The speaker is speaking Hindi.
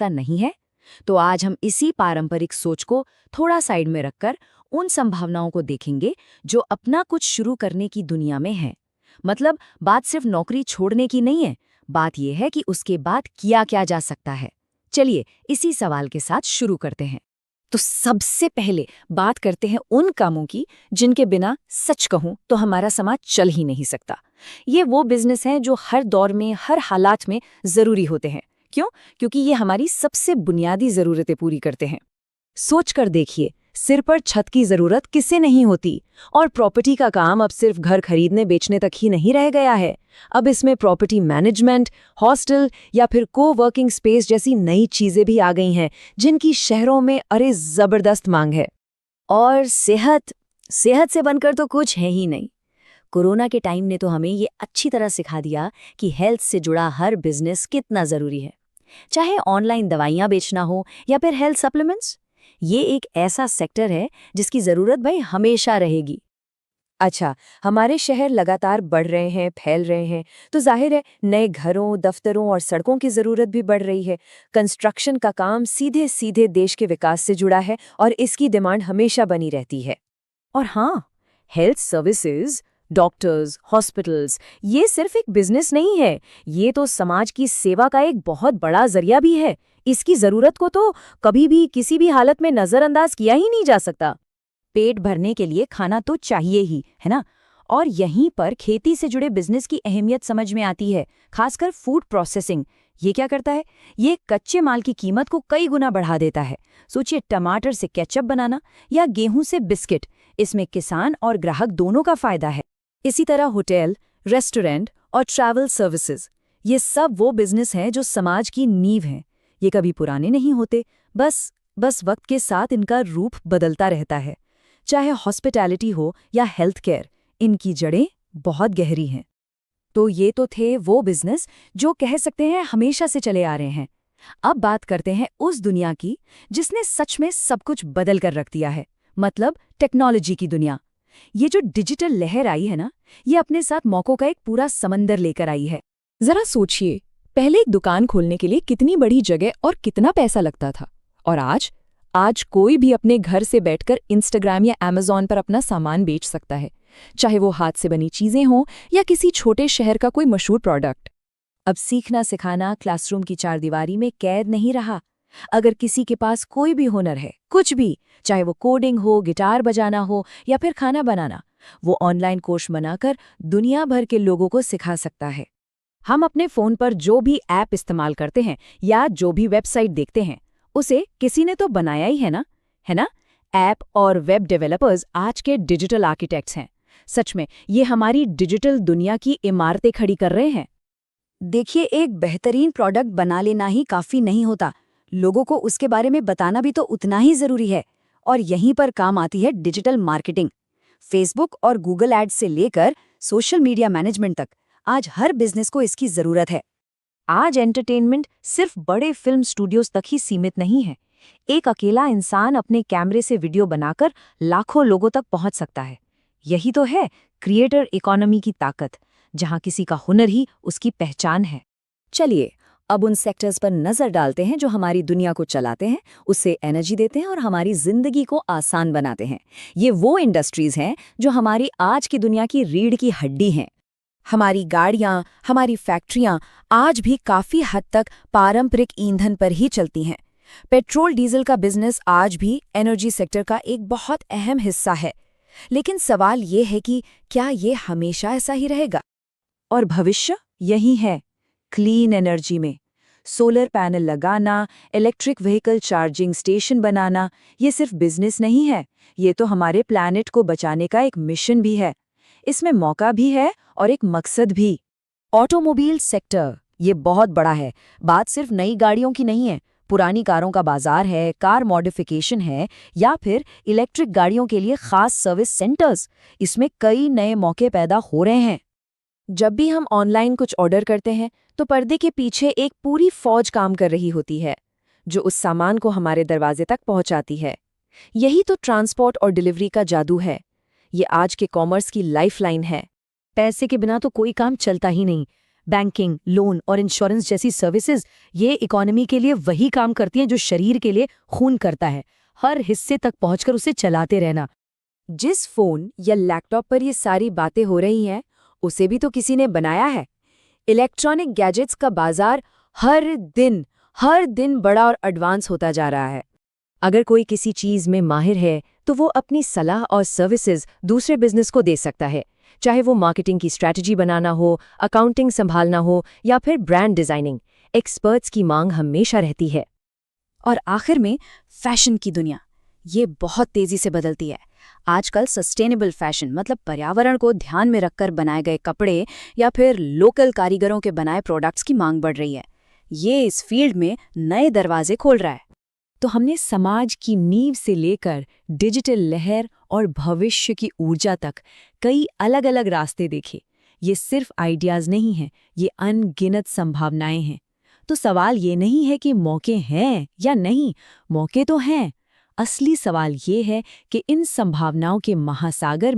रास्ता नहीं है? तो आज हम इसी पारंपरिक सोच को थोड़ा साइड में रखकर उन संभावनाओं को देखेंगे जो अपना कुछ शुरू करने की दुनिया में है। मतलब बात सिर्फ नौकरी छोड़ने की नहीं है, बात यह है कि उसके बाद किया क्या जा सकता है। चलिए इसी सवाल के साथ शुरू करते हैं। तो सबसे पहले बात करते हैं उन कामों की जिनके बिना सच कहूं तो हमारा समाज चल ही नहीं सकता। ये वो बिजनेस हैं जो हर दौर में, हर हालात में जरूरी होते हैं। क्यों? क्योंकि ये हमारी सबसे बुनियादी जरूरतें पूरी करते हैं। सोच कर देखिए, सिर पर छत की जरूरत किसे नहीं होती, और प्रॉपर्टी का काम अब सिर्फ घर खरीदने बेचने तक ही नहीं रह गया है। अब इसमें प्रॉपर्टी मैनेजमेंट, हॉस्टल या फिर को वर्किंग स्पेस जैसी नई चीजें भी आ गई हैं, जिनकी शहरों में अरे जबरदस्त मांग है। और सेहत से बनकर तो कुछ है ही नहीं। कोरोना के टाइम ने तो हमें ये अच्छी तरह सिखा दिया कि हेल्थ से जुड़ा हर बिजनेस कितना जरूरी है। चाहे ऑनलाइन दवाइयां बेचना हो या फिर हेल्थ सप्लीमेंट्स, ये एक ऐसा सेक्टर है जिसकी जरूरत भाई हमेशा रहेगी। अच्छा, हमारे शहर लगातार बढ़ रहे हैं, फैल रहे हैं, तो जाहिर है नए घरों, दफ्तरों और सड़कों की जरूरत भी बढ़ रही है। कंस्ट्रक्शन का काम सीधे सीधे देश के विकास से जुड़ा है और इसकी डिमांड हमेशा बनी रहती है। और हाँ, हेल्थ सर्विसेज, डॉक्टर्स, हॉस्पिटल्स, ये सिर्फ एक बिजनेस नहीं है, ये तो समाज की सेवा का एक बहुत बड़ा जरिया भी है। इसकी जरूरत को तो कभी भी किसी भी हालत में नजरअंदाज किया ही नहीं जा सकता। पेट भरने के लिए खाना तो चाहिए ही, है ना? और यहीं पर खेती से जुड़े बिजनेस की अहमियत समझ में आती है, खासकर फूड प्रोसेसिंग। ये क्या करता है? ये कच्चे माल की कीमत को कई गुना बढ़ा देता है। सोचिए, टमाटर से केचप बनाना या गेहूं से बिस्किट, इसमें किसान और ग्राहक दोनों का फायदा है। इसी तरह होटल, रेस्टोरेंट और ट्रैवल सर्विसेज, ये सब वो बिजनेस हैं जो समाज की नींव हैं। ये कभी पुराने नहीं होते, बस वक्त के साथ इनका रूप बदलता रहता है। चाहे हॉस्पिटैलिटी हो या हेल्थ केयर, इनकी जड़ें बहुत गहरी हैं। तो ये तो थे वो बिजनेस जो कह सकते हैं हमेशा से चले आ रहे हैं। अब बात करते हैं उस दुनिया की जिसने सच में सब कुछ बदल कर रख दिया है, मतलब टेक्नोलॉजी की दुनिया। ये जो डिजिटल लहर आई है ना, ये अपने साथ मौकों का एक पूरा समंदर लेकर आई है। जरा सोचिए, पहले एक दुकान खोलने के लिए कितनी बड़ी जगह और कितना पैसा लगता था, और आज कोई भी अपने घर से बैठकर इंस्टाग्राम या अमेज़न पर अपना सामान बेच सकता है, चाहे वो हाथ से बनी चीजें हों या किसी छोटे शहर का कोई मशहूर प्रोडक्ट। अब सीखना सिखाना क्लासरूम की चारदीवारी में कैद नहीं रहा। अगर किसी के पास कोई भी हुनर है, कुछ भी, चाहे वो कोडिंग हो, गिटार बजाना हो या फिर खाना बनाना, वो ऑनलाइन कोर्स बनाकर दुनिया भर के लोगों को सिखा सकता है। हम अपने फोन पर जो भी ऐप इस्तेमाल करते हैं या जो भी वेबसाइट देखते हैं, उसे किसी ने तो बनाया ही है ना? ऐप और वेब डेवलपर्स आज के डिजिटल आर्किटेक्ट्स हैं। सच में ये हमारी डिजिटल दुनिया की इमारतें खड़ी कर रहे हैं। देखिए, एक बेहतरीन प्रोडक्ट बना लेना ही काफी नहीं होता, लोगों को उसके बारे में बताना भी तो उतना ही जरूरी है। और यहीं पर काम आती है डिजिटल मार्केटिंग। फेसबुक और गूगल एड्स से लेकर सोशल मीडिया मैनेजमेंट तक, आज हर बिजनेस को इसकी जरूरत है। आज एंटरटेनमेंट सिर्फ बड़े फिल्म स्टूडियोज तक ही सीमित नहीं है। एक अकेला इंसान अपने कैमरे से वीडियो बनाकर लाखों लोगों तक पहुंच सकता है। यही तो है क्रिएटर इकोनॉमी की ताकत, जहां किसी का हुनर ही उसकी पहचान है। चलिए अब उन सेक्टर्स पर नजर डालते हैं जो हमारी दुनिया को चलाते हैं, उससे एनर्जी देते हैं और हमारी जिंदगी को आसान बनाते हैं। ये वो इंडस्ट्रीज हैं जो हमारी आज की दुनिया की रीढ़ की हड्डी हैं। हमारी गाड़ियां, हमारी फैक्ट्रियां आज भी काफी हद तक पारंपरिक ईंधन पर ही चलती हैं। पेट्रोल डीजल का बिजनेस आज भी एनर्जी सेक्टर का एक बहुत अहम हिस्सा है। लेकिन सवाल ये है कि क्या ये हमेशा ऐसा ही रहेगा? और भविष्य यही है, क्लीन एनर्जी में। सोलर पैनल लगाना, इलेक्ट्रिक व्हीकल चार्जिंग स्टेशन बनाना, ये सिर्फ बिजनेस नहीं है, ये तो हमारे प्लैनेट को बचाने का एक मिशन भी है। इसमें मौका भी है और एक मकसद भी। ऑटोमोबाइल सेक्टर ये बहुत बड़ा है। बात सिर्फ नई गाड़ियों की नहीं है, पुरानी कारों का बाजार है, कार मॉडिफिकेशन है या फिर इलेक्ट्रिक गाड़ियों के लिए खास सर्विस सेंटर्स। इसमें कई नए मौके पैदा हो रहे हैं। जब भी हम ऑनलाइन कुछ ऑर्डर करते हैं तो पर्दे के पीछे एक पूरी फौज काम कर रही होती है, जो उस सामान को हमारे दरवाजे तक पहुंचाती है। यही तो ट्रांसपोर्ट और डिलीवरी का जादू है। ये आज के कॉमर्स की लाइफलाइन है। पैसे के बिना तो कोई काम चलता ही नहीं। बैंकिंग, लोन और इंश्योरेंस जैसी सर्विसेज ये इकोनॉमी के लिए वही काम करती हैं जो शरीर के लिए खून करता है, हर हिस्से तक पहुंचकर उसे चलाते रहना। जिस फोन या लैपटॉप पर ये सारी बातें हो रही हैं, उसे भी तो किसी ने बनाया है। इलेक्ट्रॉनिक गैजेट्स का बाजार हर दिन बड़ा और एडवांस होता जा रहा है। अगर कोई किसी चीज में माहिर है तो वो अपनी सलाह और सर्विसेज दूसरे बिजनेस को दे सकता है, चाहे वो मार्केटिंग की स्ट्रैटेजी बनाना हो, अकाउंटिंग संभालना हो या फिर ब्रांड डिजाइनिंग। एक्सपर्ट्स की मांग हमेशा रहती है। और आखिर में फैशन की दुनिया, ये बहुत तेजी से बदलती है। आजकल सस्टेनेबल फैशन मतलब पर्यावरण को ध्यान में रखकर बनाए गए कपड़े या फिर लोकल कारीगरों के बनाए प्रोडक्ट्स की मांग बढ़ रही है। ये इस फील्ड में नए दरवाजे खोल रहा है। तो हमने समाज की नींव से लेकर डिजिटल लहर और भविष्य की ऊर्जा तक कई अलग अलग रास्ते देखे। ये सिर्फ आइडियाज नहीं हैं, ये अनगिनत संभावनाएं हैं। तो सवाल ये नहीं है कि मौके हैं या नहीं, मौके तो हैं। असली सवाल ये है कि इन संभावनाओं के महासागर